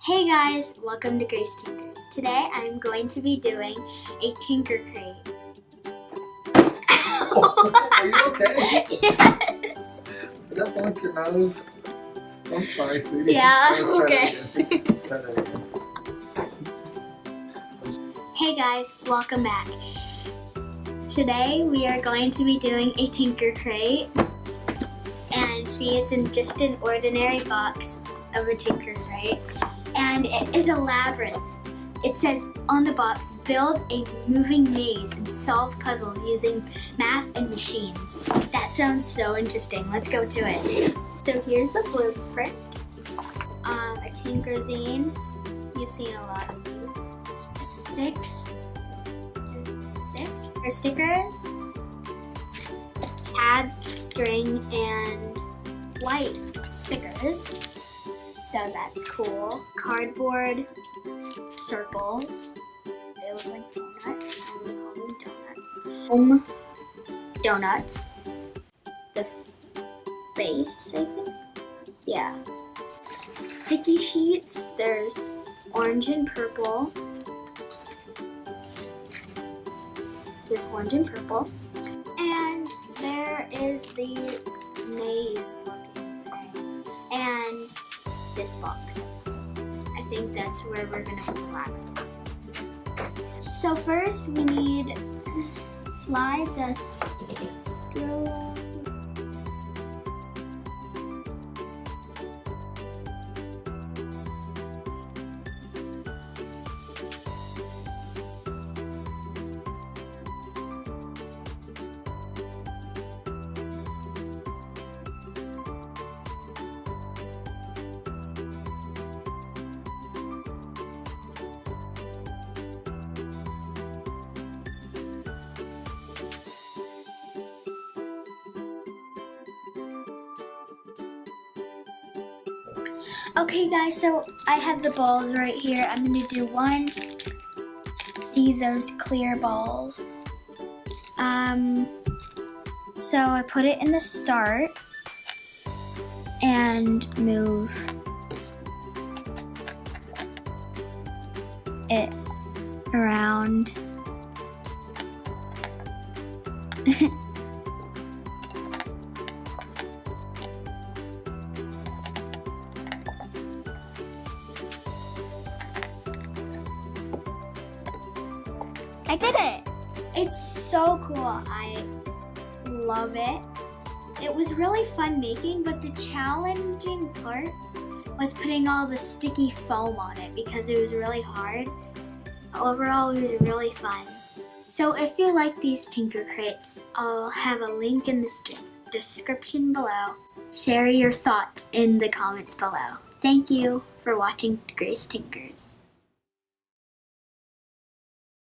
Hey guys, welcome to Grace Tinkers. Today I'm going to be doing a Tinker Crate. Are you okay? Yes. Did that bump your nose? I'm sorry, sweetie. Yeah, Let's try okay. that again. Try that again. Hey guys, welcome back. Today we are going to be doing a Tinker Crate. And see, it's in just an ordinary box of a Tinker Crate. And it is a labyrinth. It says on the box, build a moving maze and solve puzzles using math and machines. That sounds so interesting. Let's go to it. So here's the blueprint. A Tinkerzine. You've seen a lot of these. Sticks. Just sticks. Or stickers. Tabs, string, and white stickers. So that's cool. Cardboard circles. They look like donuts. I'm gonna call them donuts. Donuts. The face, I think. Yeah. Sticky sheets. There's orange and purple. There's orange and purple. And there is these maze looking thing. And this box. I think that's where we're gonna put the labyrinth. So first we need slide the straw. Okay guys, so I have the balls right here. I'm gonna do one. See those clear balls? So I put it in the start and move it around. I did it! It's so cool. I love it. It was really fun making, but the challenging part was putting all the sticky foam on it because it was really hard. Overall, it was really fun. So if you like these Tinker Crates, I'll have a link in the description below. Share your thoughts in the comments below. Thank you for watching Grace Tinkers.